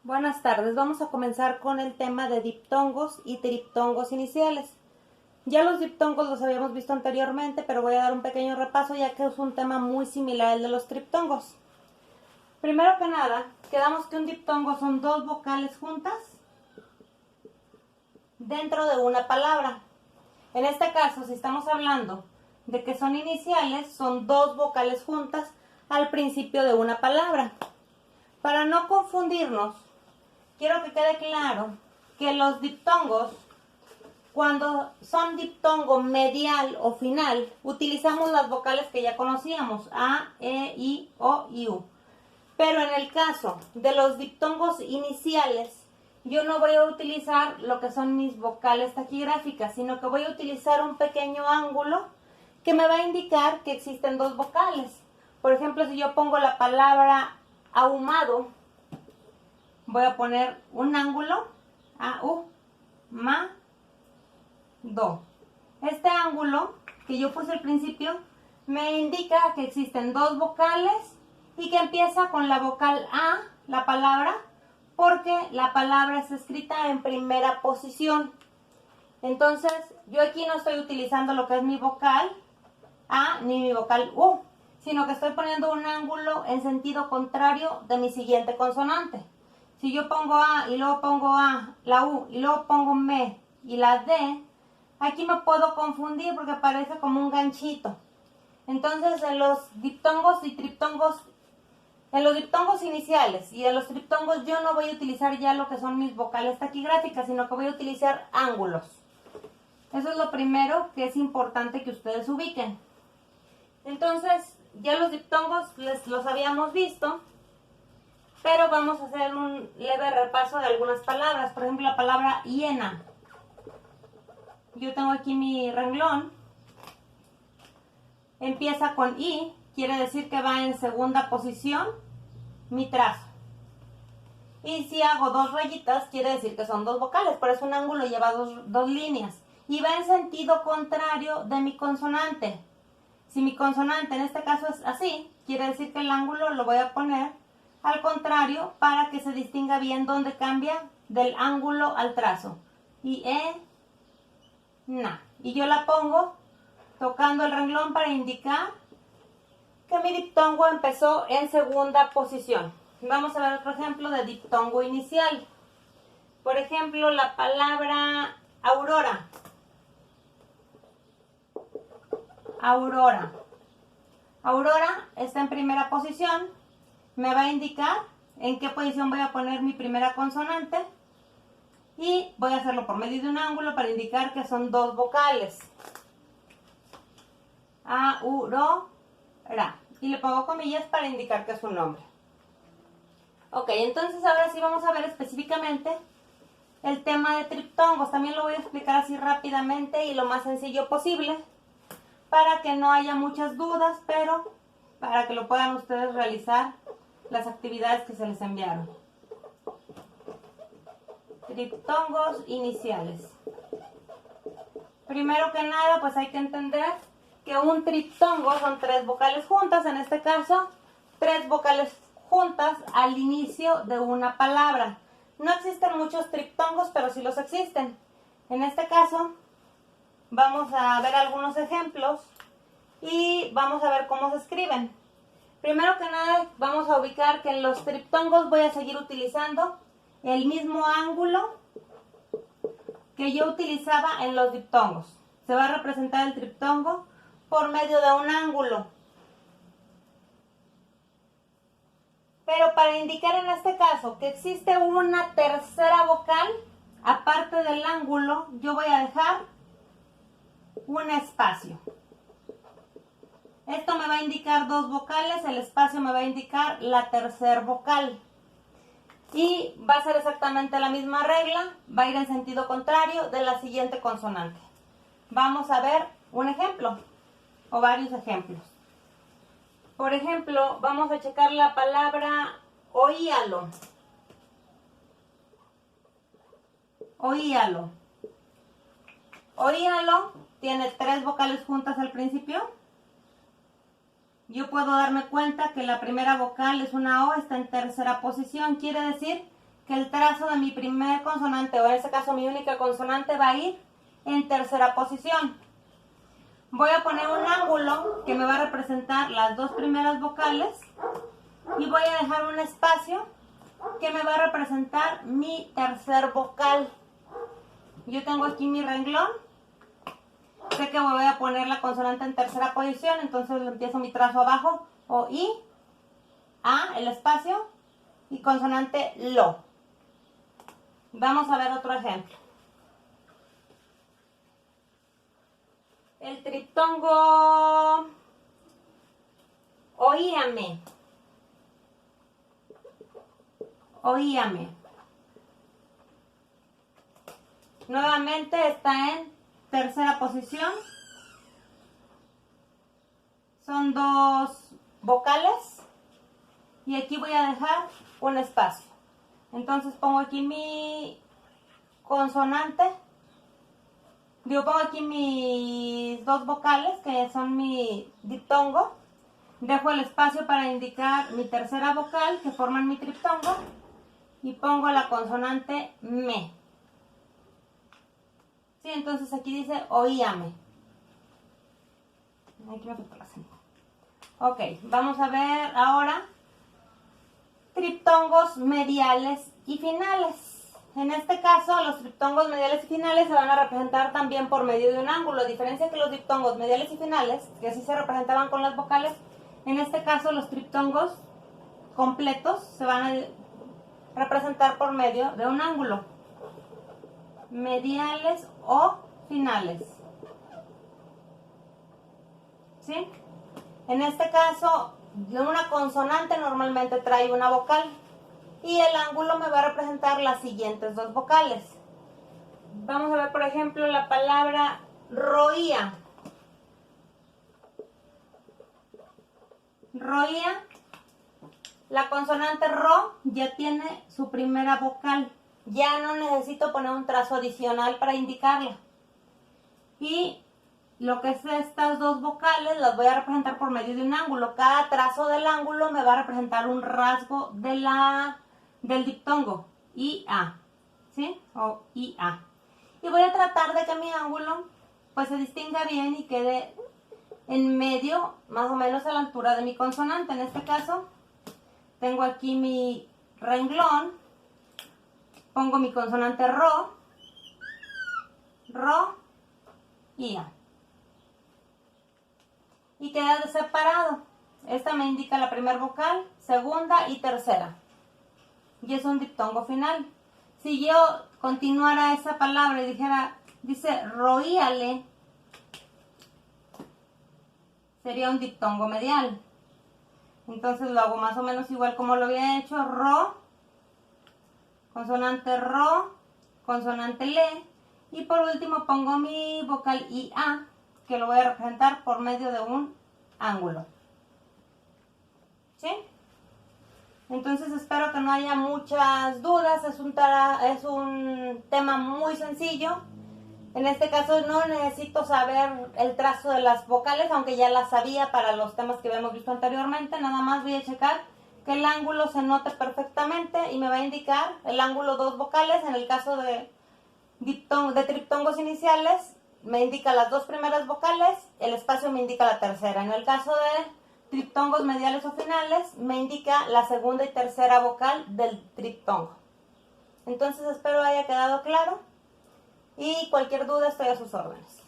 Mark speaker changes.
Speaker 1: Buenas tardes, vamos a comenzar con el tema de diptongos y triptongos iniciales. Ya los diptongos los habíamos visto anteriormente, pero voy a dar un pequeño repaso ya que es un tema muy similar al de los triptongos. Primero que nada, quedamos que un diptongo son dos vocales juntas dentro de una palabra. En este caso, si estamos hablando de que son iniciales, son dos vocales juntas al principio de una palabra. Para no confundirnos, quiero que quede claro que los diptongos, cuando son diptongo medial o final, utilizamos las vocales que ya conocíamos, A, E, I, O y U. Pero en el caso de los diptongos iniciales, yo no voy a utilizar lo que son mis vocales taquigráficas, sino que voy a utilizar un pequeño ángulo que me va a indicar que existen dos vocales. Por ejemplo, si yo pongo la palabra ahumado, voy a poner un ángulo A-U-Ma-Do. Este ángulo que yo puse al principio me indica que existen dos vocales y que empieza con la vocal A, la palabra, porque la palabra es escrita en primera posición. Entonces, yo aquí no estoy utilizando lo que es mi vocal A ni mi vocal U, sino que estoy poniendo un ángulo en sentido contrario de mi siguiente consonante. Si yo pongo A y luego pongo A, la U, y luego pongo M y la D, aquí me puedo confundir porque parece como un ganchito. Entonces, en los diptongos y triptongos, en los diptongos iniciales y en los triptongos yo no voy a utilizar ya lo que son mis vocales taquigráficas, sino que voy a utilizar ángulos. Eso es lo primero que es importante que ustedes ubiquen. Entonces, ya los diptongos los habíamos visto, pero vamos a hacer un leve repaso de algunas palabras. Por ejemplo, la palabra hiena. Yo tengo aquí mi renglón. Empieza con I, quiere decir que va en segunda posición mi trazo. Y si hago dos rayitas, quiere decir que son dos vocales, por eso un ángulo lleva dos líneas. Y va en sentido contrario de mi consonante. Si mi consonante en este caso es así, quiere decir que el ángulo lo voy a poner al contrario para que se distinga bien dónde cambia del ángulo al trazo. Y na. Y yo la pongo tocando el renglón para indicar que mi diptongo empezó en segunda posición. Vamos a ver otro ejemplo de diptongo inicial. Por ejemplo, la palabra aurora. Aurora. Aurora está en primera posición. Me va a indicar en qué posición voy a poner mi primera consonante. Y voy a hacerlo por medio de un ángulo para indicar que son dos vocales. A-U-Ro-Ra. Y le pongo comillas para indicar que es un nombre. Ok, entonces ahora sí vamos a ver específicamente el tema de triptongos. También lo voy a explicar así rápidamente y lo más sencillo posible, para que no haya muchas dudas, pero para que lo puedan ustedes realizar las actividades que se les enviaron. Triptongos iniciales. Primero que nada, pues hay que entender que un triptongo son tres vocales juntas, en este caso, tres vocales juntas al inicio de una palabra. No existen muchos triptongos, pero sí los existen. En este caso, vamos a ver algunos ejemplos y vamos a ver cómo se escriben. Primero que nada, vamos a ubicar que en los triptongos voy a seguir utilizando el mismo ángulo que yo utilizaba en los diptongos. Se va a representar el triptongo por medio de un ángulo. Pero para indicar en este caso que existe una tercera vocal, aparte del ángulo, yo voy a dejar un espacio. Esto me va a indicar dos vocales, el espacio me va a indicar la tercera vocal. Y va a ser exactamente la misma regla, va a ir en sentido contrario de la siguiente consonante. Vamos a ver un ejemplo, o varios ejemplos. Por ejemplo, vamos a checar la palabra oíalo. Oíalo. Oíalo tiene tres vocales juntas al principio. Yo puedo darme cuenta que la primera vocal es una O, está en tercera posición. Quiere decir que el trazo de mi primer consonante, o en este caso mi única consonante, va a ir en tercera posición. Voy a poner un ángulo que me va a representar las dos primeras vocales y voy a dejar un espacio que me va a representar mi tercer vocal. Yo tengo aquí mi renglón. Sé que voy a poner la consonante en tercera posición, entonces empiezo mi trazo abajo, o I, A, el espacio, y consonante LO. Vamos a ver otro ejemplo. El triptongo oíame. Oíame. Nuevamente está en tercera posición. Son dos vocales. Y aquí voy a dejar un espacio. Entonces pongo aquí mi consonante. Pongo aquí mis dos vocales, que son mi diptongo. Dejo el espacio para indicar mi tercera vocal, que forman mi triptongo. Y pongo la consonante me. Sí, entonces aquí dice oíame. Aquí me falta la acento. Ok, vamos a ver ahora triptongos mediales y finales. En este caso, los triptongos mediales y finales se van a representar también por medio de un ángulo. A diferencia que los diptongos mediales y finales, que así se representaban con las vocales, en este caso los triptongos completos se van a representar por medio de un ángulo. Mediales o finales. ¿Sí? En este caso, una consonante normalmente trae una vocal y el ángulo me va a representar las siguientes dos vocales. Vamos a ver, por ejemplo, la palabra roía. Roía, la consonante ro ya tiene su primera vocal. Ya no necesito poner un trazo adicional para indicarla. Y lo que es estas dos vocales las voy a representar por medio de un ángulo. Cada trazo del ángulo me va a representar un rasgo de del diptongo. IA. ¿Sí? O IA. Y voy a tratar de que mi ángulo pues se distinga bien y quede en medio, más o menos a la altura de mi consonante. En este caso, tengo aquí mi renglón. Pongo mi consonante ro, IA. Y queda separado. Esta me indica la primera vocal, segunda y tercera. Y es un diptongo final. Si yo continuara esa palabra y dice roíale, sería un diptongo medial. Entonces lo hago más o menos igual como lo había hecho. Ro, consonante ro, consonante le. Y por último pongo mi vocal IA, que lo voy a representar por medio de un ángulo. ¿Sí? Entonces espero que no haya muchas dudas. Es un tema muy sencillo. En este caso no necesito saber el trazo de las vocales, aunque ya las sabía para los temas que habíamos visto anteriormente. Nada más voy a checar que el ángulo se note perfectamente y me va a indicar el ángulo dos vocales. En el caso de triptongos iniciales me indica las dos primeras vocales, el espacio me indica la tercera. En el caso de triptongos mediales o finales me indica la segunda y tercera vocal del triptongo. Entonces espero haya quedado claro y cualquier duda estoy a sus órdenes.